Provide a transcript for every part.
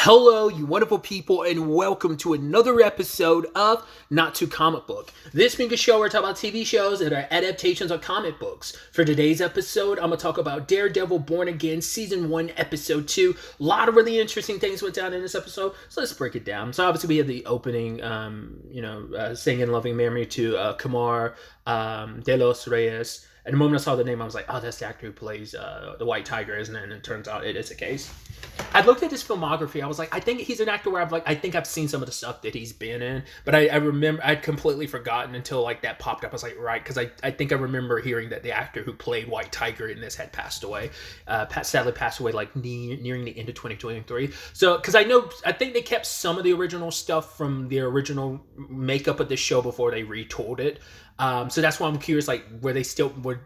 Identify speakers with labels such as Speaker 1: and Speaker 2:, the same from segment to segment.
Speaker 1: Hello, you wonderful people, and welcome to another episode of Not Too Comic Book. This being a show where I talk about TV shows that are adaptations of comic books. For today's episode, I'm going to talk about Daredevil Born Again, Season 1, Episode 2. A lot of really interesting things went down in this episode, so let's break it down. So obviously we have the opening, singing Loving Memory to Kamar de los Reyes. And the moment I saw the name, I was like, oh, that's the actor who plays the White Tiger, isn't it? And it turns out it is the case. I looked at his filmography. I was like, I think he's an actor where I think I've seen some of the stuff that he's been in. But I remember, I'd completely forgotten until like that popped up. I was like, right, because I think I remember hearing that the actor who played White Tiger in this had passed away. Sadly passed away like nearing the end of 2023. So, because I think they kept some of the original stuff from the original makeup of the show before they retooled it. So that's why I'm curious, like, was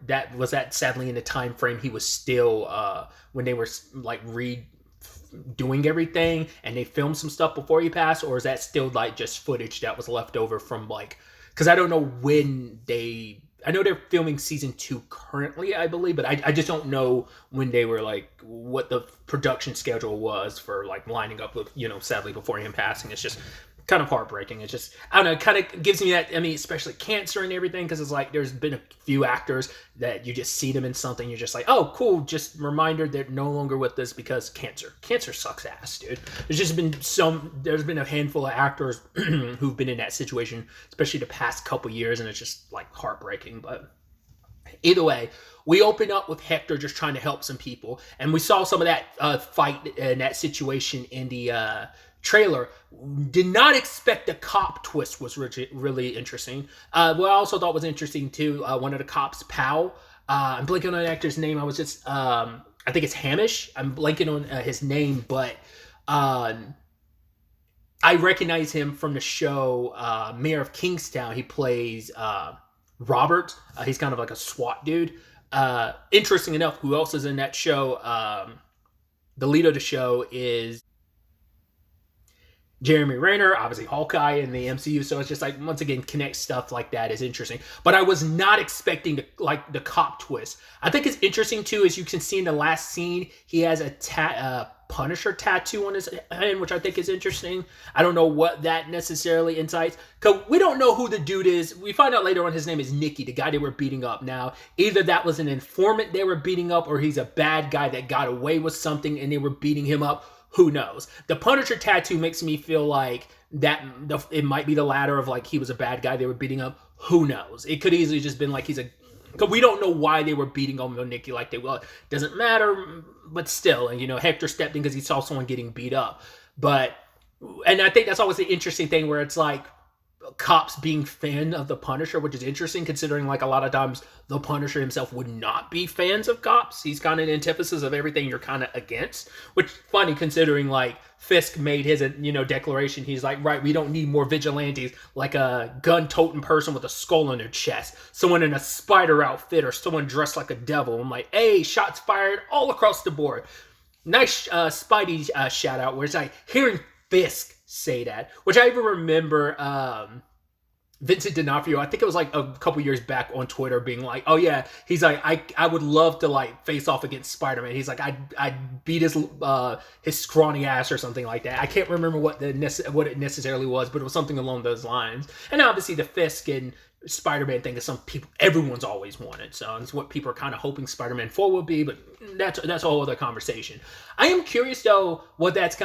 Speaker 1: that sadly in the time frame he was still when they were like redoing everything and they filmed some stuff before he passed, or is that still like just footage that was left over from like, because I don't know when I know they're filming season 2 currently, I believe, but I just don't know when they were like, what the production schedule was for like lining up with, sadly before him passing. It's just kind of heartbreaking. It's just, I don't know, it kind of gives me that, especially cancer and everything, because it's like there's been a few actors that you just see them in something, you're just like, oh, cool, just reminder they're no longer with us because cancer. Cancer sucks ass, dude. There's been a handful of actors who've been in that situation, especially the past couple years, and it's just like heartbreaking. But either way, we open up with Hector just trying to help some people, and we saw some of that fight and that situation in the trailer. Did not expect the cop twist was really interesting. What I also thought was interesting too, one of the cops, Powell, I'm blanking on the actor's name. I was just, I think it's Hamish. I'm blanking on his name, but I recognize him from the show Mayor of Kingstown. He plays Robert. He's kind of like a SWAT dude. Interesting enough, who else is in that show? The lead of the show is Jeremy Renner, obviously Hawkeye in the MCU, so it's just like, once again, connect stuff like that is interesting. But I was not expecting the cop twist. I think it's interesting too, as you can see in the last scene, he has a Punisher tattoo on his hand, which I think is interesting. I don't know what that necessarily incites, because we don't know who the dude is. We find out later on his name is Nicky, the guy they were beating up. Now, either that was an informant they were beating up, or he's a bad guy that got away with something and they were beating him up. Who knows? The Punisher tattoo makes me feel like that it might be the latter of like he was a bad guy they were beating up. Who knows? It could easily just been like because we don't know why they were beating on Nicky like they will. Doesn't matter, but still, and Hector stepped in because he saw someone getting beat up. And I think that's always the interesting thing where it's like cops being fan of the Punisher, which is interesting considering like a lot of times the Punisher himself would not be fans of cops. He's kind of an antithesis of everything you're kind of against, which funny considering like Fisk made his declaration. He's like, right, we don't need more vigilantes like a gun-toting person with a skull on their chest, someone in a spider outfit, or someone dressed like a devil. I'm like, hey, shots fired all across the board. Nice Spidey shout out where it's like hearing Fisk say that, which I even remember Vincent D'Onofrio, I think it was like a couple years back on Twitter being like, oh yeah, he's like, I would love to like face off against Spider-Man. He's like, I'd beat his scrawny ass or something like that. I can't remember what it necessarily was, but it was something along those lines. And obviously the Fisk and Spider-Man thing is everyone's always wanted. So it's what people are kind of hoping Spider-Man 4 will be, but that's a whole other conversation. I am curious though what that's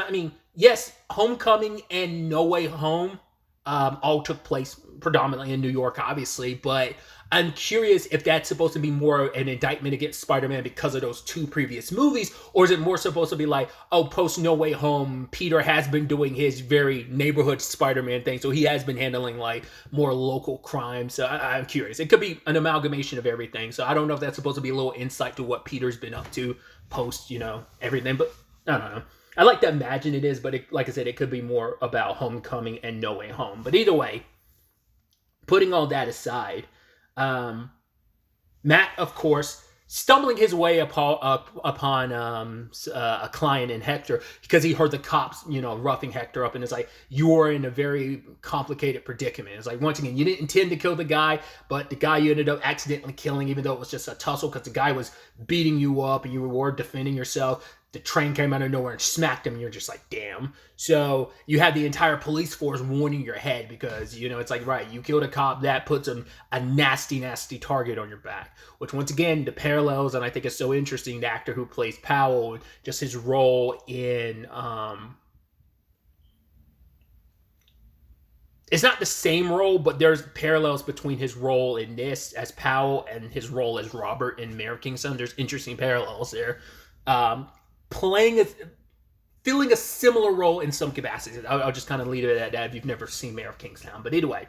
Speaker 1: yes, Homecoming and No Way Home all took place predominantly in New York, obviously, but I'm curious if that's supposed to be more an indictment against Spider-Man because of those 2 previous movies, or is it more supposed to be like, oh, post No Way Home, Peter has been doing his very neighborhood Spider-Man thing, so he has been handling like more local crime. So I'm curious. It could be an amalgamation of everything. So I don't know if that's supposed to be a little insight to what Peter's been up to post, everything, but I don't know. I like to imagine it is, but like I said, it could be more about Homecoming and No Way Home. But either way, putting all that aside, Matt, of course, stumbling his way upon a client in Hector because he heard the cops, roughing Hector up, and it's like, you're in a very complicated predicament. It's like, once again, you didn't intend to kill the guy, but the guy you ended up accidentally killing, even though it was just a tussle because the guy was beating you up and you were defending yourself. the train came out of nowhere and smacked him, and you're just like, damn. So you have the entire police force warning your head because, you know, it's like, right, you killed a cop, that puts a nasty, nasty target on your back. Which, once again, the parallels, and I think it's so interesting, the actor who plays Powell, just his role in... it's not the same role, but there's parallels between his role in this as Powell and his role as Robert in Mayor of Kingstown. There's interesting parallels there. Feeling a similar role in some capacities. I'll just kind of leave it at that if you've never seen Mayor of Kingstown. But either way.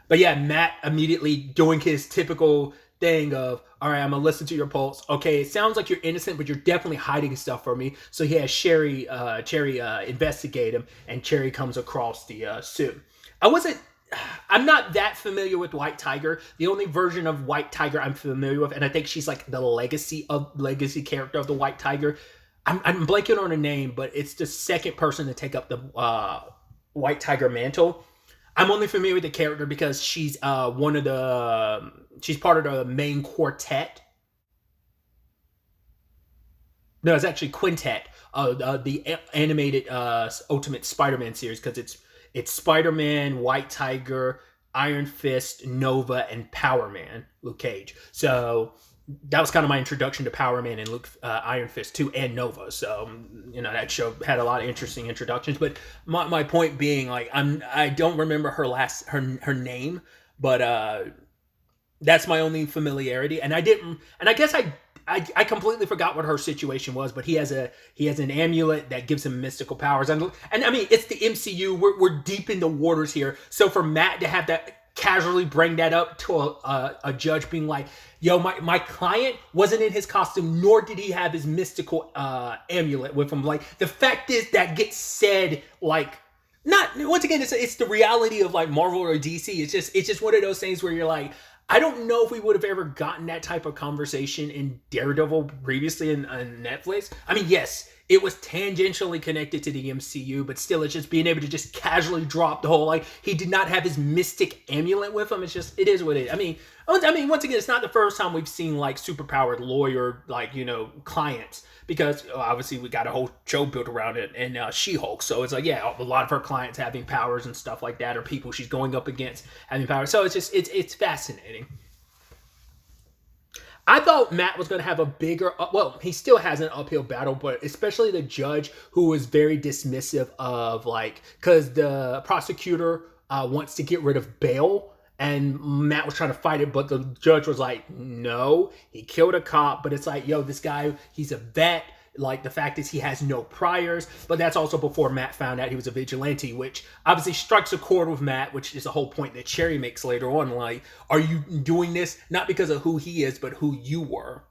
Speaker 1: But yeah, Matt immediately doing his typical thing of, all right, I'm gonna listen to your pulse. Okay, it sounds like you're innocent, but you're definitely hiding stuff from me. So he has Cherry investigate him, and Cherry comes across the suit. I'm not that familiar with White Tiger. The only version of White Tiger I'm familiar with, and I think she's like the legacy character of the White Tiger. I'm blanking on her name, but it's the second person to take up the White Tiger mantle. I'm only familiar with the character because she's she's part of the main quartet. No, it's actually quintet. The animated Ultimate Spider-Man series, because it's Spider-Man, White Tiger, Iron Fist, Nova, and Power Man, Luke Cage. So that was kind of my introduction to Power Man and Iron Fist 2 and Nova. So, you know, that show had a lot of interesting introductions. But my point being, like, I don't remember her name, but that's my only familiarity. And I guess I completely forgot what her situation was, but he has an amulet that gives him mystical powers. And I mean, it's the MCU. We're deep in the waters here. So for Matt to have that, casually bring that up to a judge being like, yo, my client wasn't in his costume, nor did he have his mystical amulet with him. Like, the fact is that gets said, like, not, once again, it's the reality of like Marvel or DC. It's just one of those things where you're like, I don't know if we would have ever gotten that type of conversation in Daredevil previously on Netflix. I mean, yes, it was tangentially connected to the MCU, but still, it's just being able to just casually drop the whole, like, he did not have his mystic amulet with him. It is what it is. I mean, once again, it's not the first time we've seen, like, superpowered lawyer, like, you know, clients, because obviously we got a whole show built around it and She-Hulk. So it's like, yeah, a lot of her clients having powers and stuff like that, or people she's going up against having powers. So it's fascinating. I thought Matt was going to have a bigger, well, he still has an uphill battle, but especially the judge, who was very dismissive of, like, because the prosecutor wants to get rid of bail, and Matt was trying to fight it, but the judge was like, no, he killed a cop. But it's like, yo, this guy, he's a vet. Like, the fact is he has no priors, but that's also before Matt found out he was a vigilante, which obviously strikes a chord with Matt, which is a whole point that Cherry makes later on. Like, are you doing this not because of who he is, but who you were?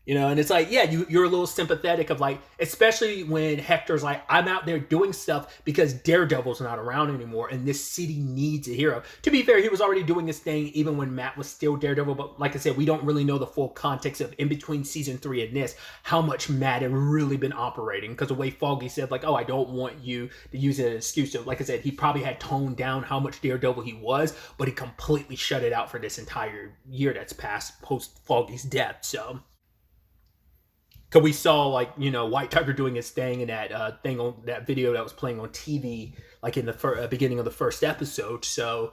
Speaker 1: You know, and it's like, yeah, you're a little sympathetic of, like, especially when Hector's like, I'm out there doing stuff because Daredevil's not around anymore and this city needs a hero. To be fair, he was already doing his thing even when Matt was still Daredevil, but like I said, we don't really know the full context of, in between season 3 and this, how much Matt had really been operating, because the way Foggy said, like, oh, I don't want you to use it as an excuse. So, like I said, he probably had toned down how much Daredevil he was, but he completely shut it out for this entire year that's passed post Foggy's death. So, because we saw, like, you know, White Tiger doing his thing in that thing on that video that was playing on TV, like in the beginning of the first episode. So,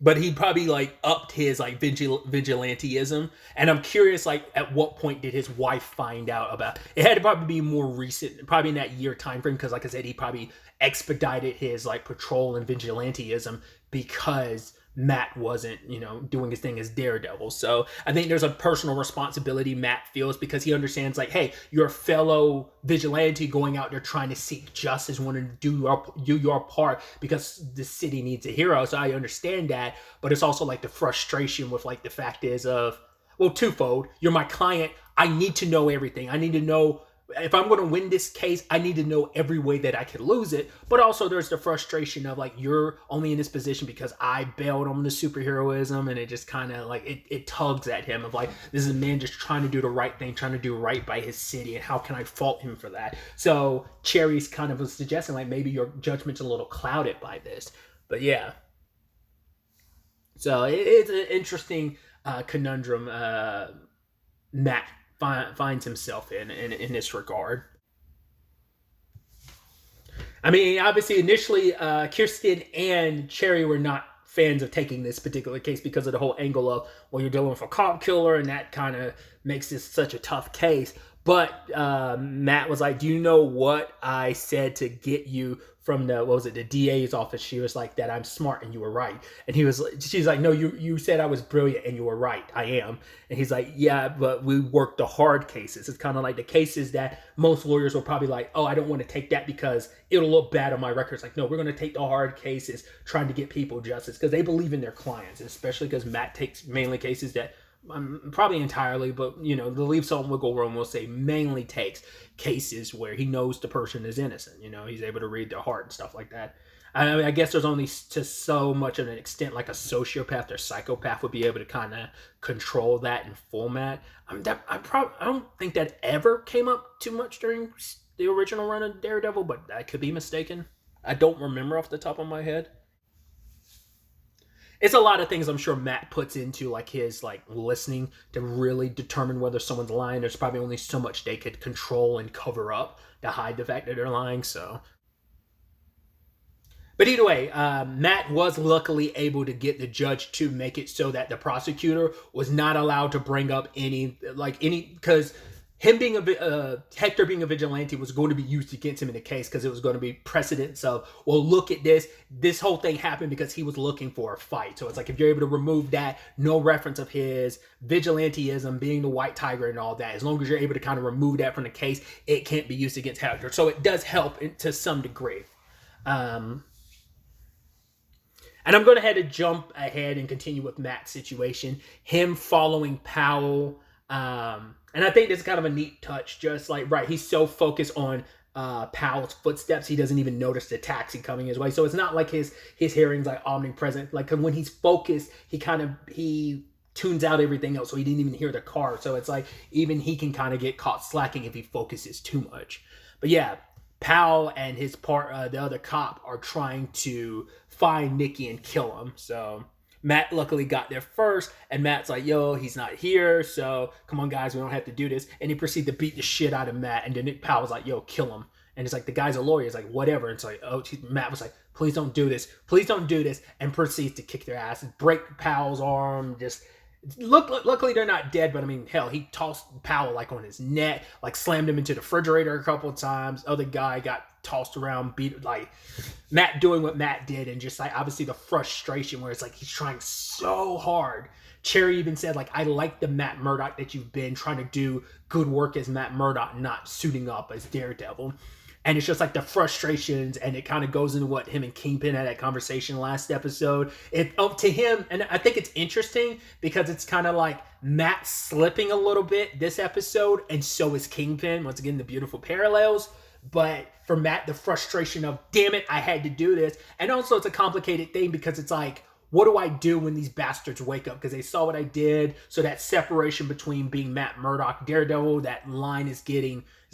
Speaker 1: but he probably, like, upped his, like, vigilanteism. And I'm curious, like, at what point did his wife find out about it? Had to probably be more recent, probably in that year time frame, because, like I said, he probably expedited his, like, patrol and vigilanteism because Matt wasn't, you know, doing his thing as Daredevil. So I think there's a personal responsibility Matt feels, because he understands, like, hey, you're a fellow vigilante going out there trying to seek justice, wanting to do your part because the city needs a hero. So I understand that, but it's also like the frustration with, like, the fact is of, well, twofold. You're my client. I need to know everything. I need to know, if I'm going to win this case, I need to know every way that I could lose it. But also there's the frustration of, like, you're only in this position because I bailed on the superheroism, and it just kind of, like, it tugs at him of, like, this is a man just trying to do the right thing, trying to do right by his city, and how can I fault him for that? So Cherry's kind of suggesting, like, maybe your judgment's a little clouded by this. But yeah. So it's an interesting conundrum Matt finds himself in this regard. I mean, obviously, initially, Kirsten and Cherry were not fans of taking this particular case because of the whole angle of, well, you're dealing with a cop killer, and that kind of makes this such a tough case. But Matt was like, do you know what I said to get you from the DA's office? She was like, that I'm smart and you were right. And she's like, no, you said I was brilliant and you were right. I am. And he's like, yeah, but we work the hard cases. It's kind of like the cases that most lawyers will probably like, oh, I don't want to take that because it'll look bad on my records. Like, no, we're going to take the hard cases, trying to get people justice because they believe in their clients, especially because Matt takes mainly cases that probably entirely, but to leave some wiggle room, we'll say mainly takes cases where he knows the person is innocent. He's able to read their heart and stuff like that. I mean, I guess there's only to so much of an extent like a sociopath or psychopath would be able to kind of control that in format. I don't think that ever came up too much during the original run of Daredevil, but I could be mistaken. I don't remember off the top of my head. It's a lot of things I'm sure Matt puts into like his listening to really determine whether someone's lying. There's probably only so much they could control and cover up to hide the fact that they're lying. So, but either way, Matt was luckily able to get the judge to make it so that the prosecutor was not allowed to bring up any because him being Hector being a vigilante was going to be used against him in the case because it was going to be precedence of, well, look at this whole thing happened because he was looking for a fight. So it's like, if you're able to remove that, no reference of his vigilanteism, being the white tiger and all that, as long as you're able to kind of remove that from the case, it can't be used against Hector. So it does help to some degree. And I'm going to have to jump ahead and continue with Matt's situation. Him following Powell. And I think this is kind of a neat touch. Just like, right, he's so focused on Powell's footsteps, he doesn't even notice the taxi coming his way. So it's not like his hearing's like omnipresent. Like when he's focused, he tunes out everything else, so he didn't even hear the car. So it's like even he can kind of get caught slacking if he focuses too much. But yeah, Powell and his the other cop are trying to find Nikki and kill him. So Matt luckily got there first, and Matt's like, yo, he's not here, so come on, guys, we don't have to do this. And he proceeded to beat the shit out of Matt, and then Nick Powell's like, yo, kill him. And it's like, the guy's a lawyer. It's like, whatever. And it's like, Matt was like, please don't do this. Please don't do this. And proceeds to kick their ass, break Powell's arm, just... Luckily they're not dead, but I mean, hell, he tossed Powell like on his neck, like slammed him into the refrigerator a couple of times. Other guy got tossed around, beat, like Matt doing what Matt did, and just like obviously the frustration where it's like he's trying so hard. Cherry even said, like, I like the Matt Murdock that you've been trying to do good work as Matt Murdock, not suiting up as Daredevil. And it's just like the frustrations, and it kind of goes into what him and Kingpin had that conversation last episode. To him, and I think it's interesting because it's kind of like Matt slipping a little bit this episode, and so is Kingpin. Once again, the beautiful parallels. But for Matt, the frustration of, damn it, I had to do this. And also it's a complicated thing because it's like, what do I do when these bastards wake up? Because they saw what I did. So that separation between being Matt Murdock, Daredevil, that line has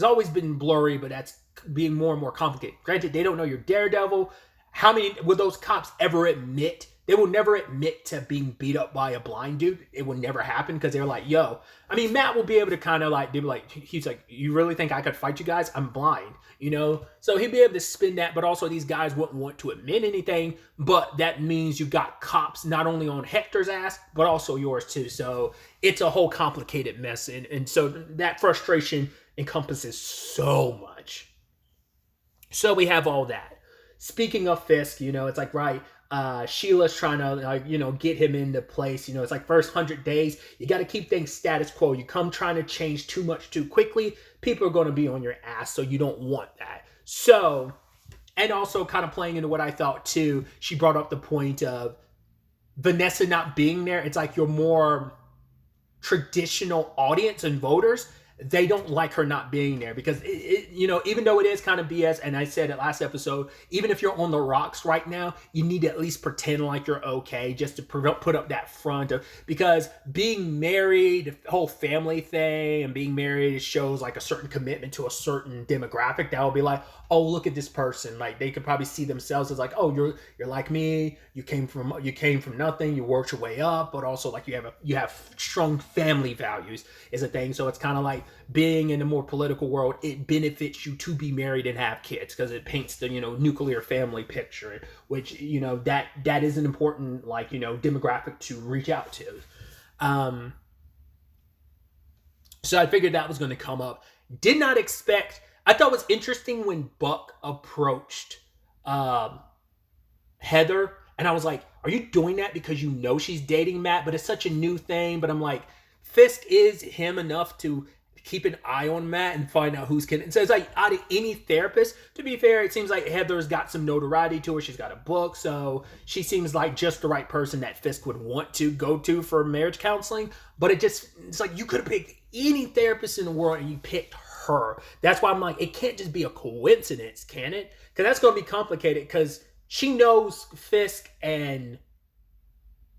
Speaker 1: always been blurry, but that's being more and more complicated. Granted, they don't know you're Daredevil. How many will those cops ever admit? They will never admit to being beat up by a blind dude. It will never happen because they're like, yo. I mean, Matt will be able to kind of like, he's like, you really think I could fight you guys? I'm blind, So he'd be able to spin that, but also these guys wouldn't want to admit anything. But that means you've got cops not only on Hector's ass, but also yours too. So it's a whole complicated mess. And so that frustration encompasses so much. So we have all that. Speaking of Fisk, it's like, right, Sheila's trying to, get him into place. It's like first 100 days, you got to keep things status quo. You come trying to change too much too quickly, people are going to be on your ass, so you don't want that. So, and also kind of playing into what I thought too, she brought up the point of Vanessa not being there. It's like your more traditional audience and voters they don't like her not being there because even though it is kind of BS, and I said it last episode, even if you're on the rocks right now, you need to at least pretend like you're okay just to put up that front of, because being married, the whole family thing and being married shows like a certain commitment to a certain demographic that will be like, oh, look at this person. Like they could probably see themselves as like, oh, you're like me. You came from nothing. You worked your way up, but also like you have strong family values is a thing. So it's kind of like being in the more political world. It benefits you to be married and have kids because it paints the nuclear family picture, which that is an important demographic to reach out to. So I figured that was going to come up. Did not expect. I thought it was interesting when Buck approached Heather, and I was like, are you doing that because you know she's dating Matt? But it's such a new thing. But I'm like, Fisk is him enough to keep an eye on Matt and find out who's kidding. So it's like, out of any therapist, to be fair, it seems like Heather's got some notoriety to her. She's got a book, so she seems like just the right person that Fisk would want to go to for marriage counseling. But it's like you could have picked any therapist in the world and you picked her. That's why I'm like, it can't just be a coincidence, can it? Because that's going to be complicated because she knows Fisk and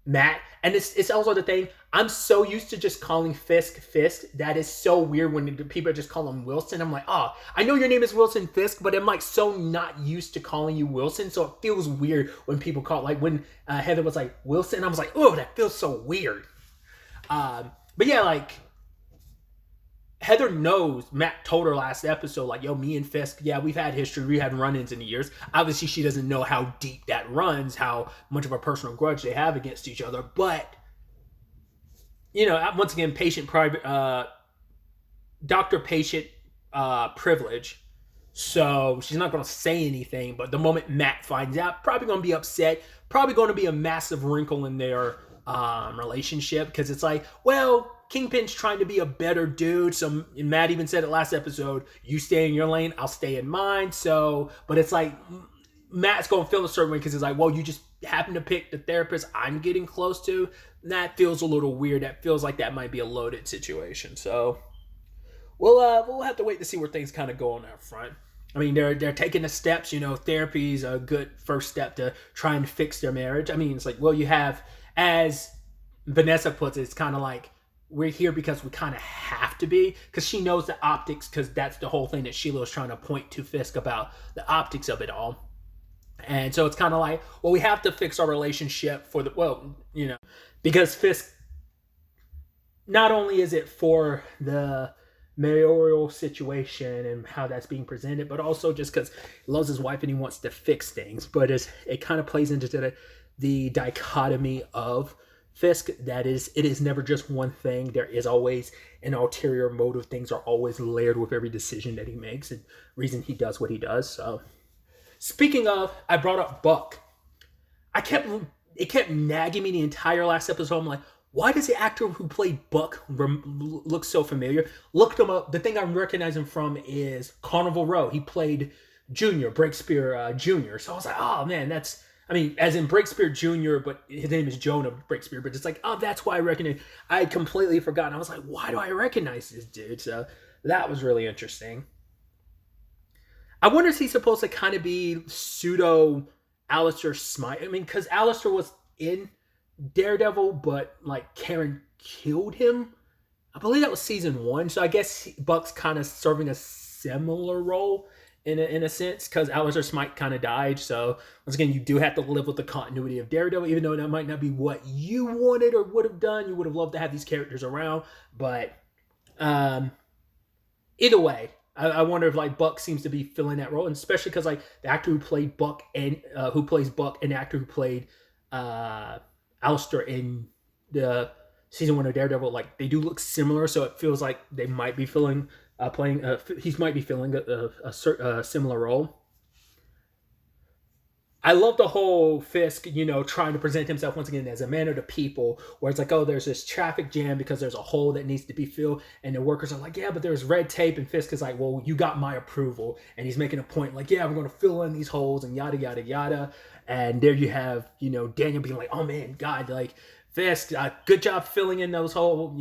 Speaker 1: Matt, and it's also the thing, I'm so used to just calling Fisk that is so weird when people just call him Wilson. I'm like, oh, I know your name is Wilson Fisk, but I'm like so not used to calling you Wilson, so it feels weird when people call, like when Heather was like Wilson, I was like, oh, that feels so weird. But yeah, like Heather knows, Matt told her last episode, like, yo, me and Fisk, yeah, we've had history, we had run-ins in the years. Obviously, she doesn't know how deep that runs, how much of a personal grudge they have against each other. But, once again, doctor-patient privilege. So she's not going to say anything. But the moment Matt finds out, probably going to be upset. Probably going to be a massive wrinkle in their relationship. Because it's like, well, Kingpin's trying to be a better dude. So Matt even said it last episode, you stay in your lane, I'll stay in mine. So, but it's like Matt's going to feel a certain way because it's like, well, you just happen to pick the therapist I'm getting close to. And that feels a little weird. That feels like that might be a loaded situation. So we'll have to wait to see where things kind of go on that front. I mean, they're taking the steps. Therapy is a good first step to try and fix their marriage. I mean, it's like, well, you have, as Vanessa puts it, it's kind of like, we're here because we kind of have to be, because she knows the optics, because that's the whole thing that Sheila was trying to point to Fisk about, the optics of it all. And so it's kind of like, well, we have to fix our relationship because Fisk, not only is it for the mayoral situation and how that's being presented, but also just because he loves his wife and he wants to fix things. But it kind of plays into the dichotomy of Fisk, it is never just one thing. There is always an ulterior motive. Things are always layered with every decision that he makes and reason he does what he does. So, speaking of, I brought up Buck. It kept nagging me the entire last episode. I'm like, why does the actor who played Buck look so familiar? Looked him up. The thing I'm recognizing from is Carnival Row. He played Junior, Breakspear Jr. So I was like, oh man, as in Breakspear Jr., but his name is Jonah Breakspear, but it's like, oh, that's why I recognize. I had completely forgotten. I was like, why do I recognize this dude? So that was really interesting. I wonder if he's supposed to kind of be pseudo Alistair Smite. I mean, because Alistair was in Daredevil, but like Karen killed him. I believe that was season 1. So I guess Buck's kind of serving a similar role in a sense, because Alistair Smite kind of died. So once again, you do have to live with the continuity of Daredevil, even though that might not be what you wanted or would have done. You would have loved to have these characters around, but either way, I wonder if like Buck seems to be filling that role, and especially because like the actor who played Buck and who plays Buck and the actor who played Alistair in the season 1 of Daredevil, like they do look similar, so it feels like they might be filling. He might be filling a similar role. I love the whole Fisk, trying to present himself once again as a man of the people, where it's like, oh, there's this traffic jam because there's a hole that needs to be filled, and the workers are like, yeah, but there's red tape, and Fisk is like, well, you got my approval, and he's making a point like, yeah, we're going to fill in these holes, and yada, yada, yada, and there you have, Daniel being like, oh man, God, like, Fisk, good job filling in those hole,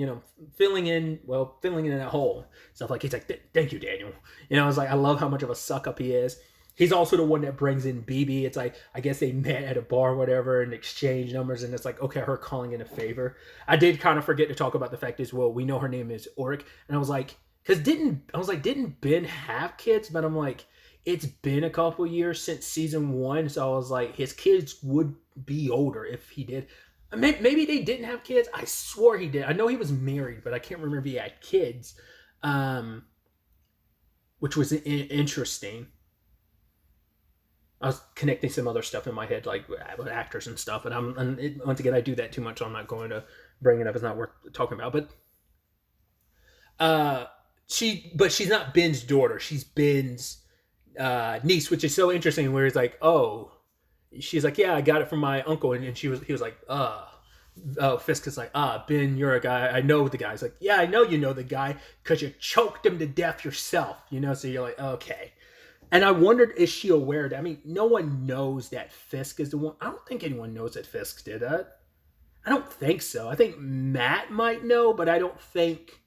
Speaker 1: filling in that hole. Stuff like he's like, thank you, Daniel. I was like, I love how much of a suck up he is. He's also the one that brings in BB. It's like, I guess they met at a bar or whatever and exchange numbers, and it's like, okay, her calling in a favor. I did kind of forget to talk about the fact as well, we know her name is Oric, and I was like, didn't Ben have kids? But I'm like, it's been a couple years since season 1, so I was like, his kids would be older if he did. Maybe they didn't have kids. I swore he did. I know he was married, but I can't remember if he had kids, which was interesting. I was connecting some other stuff in my head, like with actors and stuff. And once again, I do that too much, so I'm not going to bring it up. It's not worth talking about. But she's not Ben's daughter. She's Ben's niece, which is so interesting. Where he's like, oh, she's like, yeah, I got it from my uncle, and he was like, Fisk is like, Ben, you're a guy. I know the guy. He's like, yeah, I know you know the guy because you choked him to death yourself. So you're like, okay. And I wondered, is she aware that? I mean, no one knows that Fisk is the one. I don't think anyone knows that Fisk did that. I don't think so. I think Matt might know, but I don't think.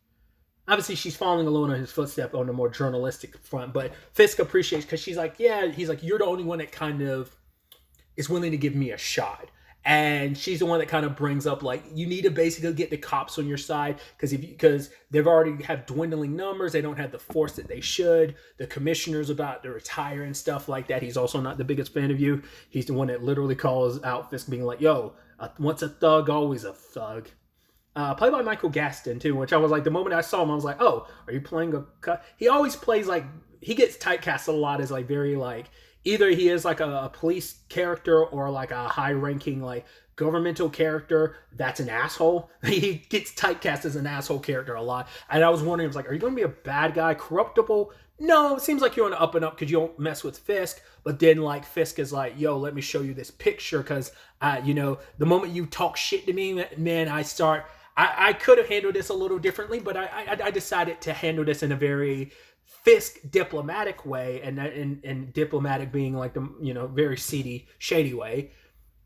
Speaker 1: Obviously, she's following along on his footstep on a more journalistic front. But Fisk appreciates, because she's like, yeah, he's like, you're the only one that kind of is willing to give me a shot. And she's the one that kind of brings up, like, you need to basically get the cops on your side, because they've already have dwindling numbers. They don't have the force that they should. The commissioner's about to retire and stuff like that. He's also not the biggest fan of you. He's the one that literally calls out Fisk, being like, yo, once a thug, always a thug. Played by Michael Gaston, too, which I was like, the moment I saw him, I was like, oh, are you playing a cut? He always plays like, he gets typecast a lot as like very like, either he is like a police character or like a high-ranking like governmental character that's an asshole. He gets typecast as an asshole character a lot. And I was wondering, I was like, are you going to be a bad guy, corruptible? No, it seems like you're on the up and up because you don't mess with Fisk. But then like Fisk is like, yo, let me show you this picture, because the moment you talk shit to me, man, I could have handled this a little differently, but I decided to handle this in a very Fisk diplomatic way, and diplomatic being like the very seedy, shady way.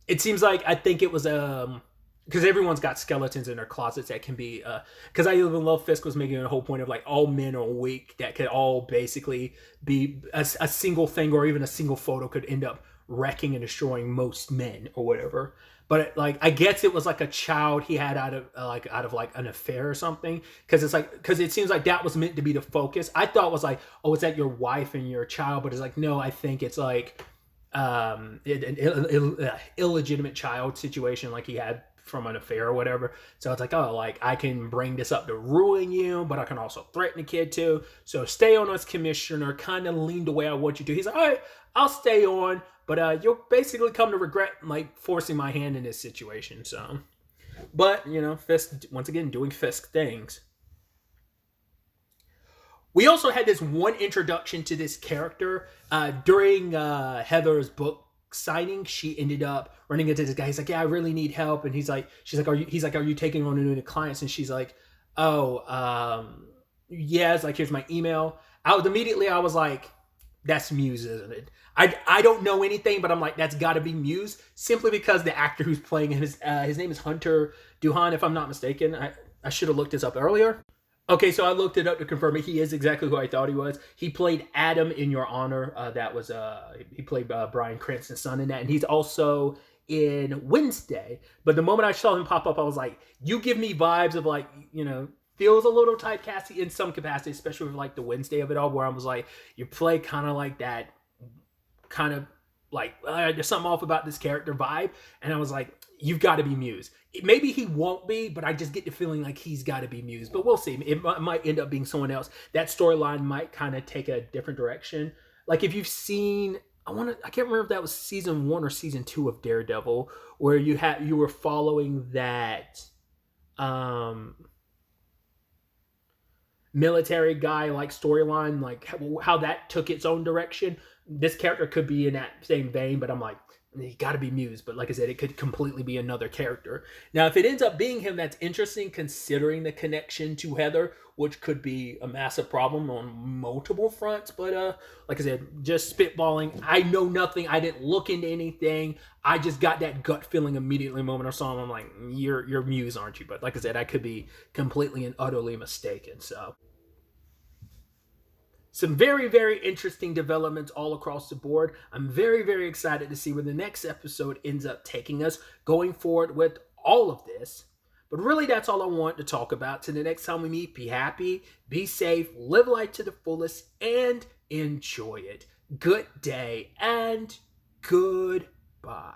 Speaker 1: It seems like, I think it was because everyone's got skeletons in their closets that can be because I even love Fisk was making a whole point of like all men are weak, that could all basically be a single thing, or even a single photo could end up wrecking and destroying most men or whatever. But like, I guess it was like a child he had out of an affair or something, because it seems like that was meant to be the focus. I thought it was like, oh, is that your wife and your child? But it's like, no, I think it's like an illegitimate child situation, like he had from an affair or whatever. So it's like, oh, like I can bring this up to ruin you, but I can also threaten the kid too. So stay on as commissioner, kind of lean the way I want you to. He's like, all right, I'll stay on. But you'll basically come to regret like forcing my hand in this situation. So, but Fisk once again doing Fisk things. We also had this one introduction to this character during Heather's book signing. She ended up running into this guy. He's like, yeah, I really need help. And she's like, are you taking on any clients? And she's like, oh, yes. Like, here's my email. I was like, that's Muse, isn't it? I don't know anything, but I'm like, that's got to be Muse, simply because the actor who's playing his name is Hunter Duhan, if I'm not mistaken. I should have looked this up earlier. Okay, so I looked it up to confirm it. He is exactly who I thought he was. He played Adam in Your Honor. He played Bryan Cranston's son in that, and he's also in Wednesday. But the moment I saw him pop up, I was like, you give me vibes of like, feels a little typecasty in some capacity, especially with like the Wednesday of it all, where I was like, you play kind of like that, kind of like there's something off about this character vibe, and I was like, you've got to be Muse. Maybe he won't be, but I just get the feeling like he's got to be Muse. But we'll see. It might end up being someone else. That storyline might kind of take a different direction. Like if you've seen, I can't remember if that was season 1 or season 2 of Daredevil, where you were following that military guy like storyline, like how that took its own direction. This character could be in that same vein, but I'm like, he got to be Muse, but like I said, it could completely be another character. Now, if it ends up being him, that's interesting considering the connection to Heather, which could be a massive problem on multiple fronts. But like I said, just spitballing. I know nothing. I didn't look into anything. I just got that gut feeling immediately the moment I saw him. I'm like, you're Muse, aren't you? But like I said, I could be completely and utterly mistaken. So some very, very interesting developments all across the board. I'm very, very excited to see where the next episode ends up taking us going forward with all of this. But really, that's all I want to talk about. Till the next time we meet, be happy, be safe, live life to the fullest, and enjoy it. Good day and goodbye.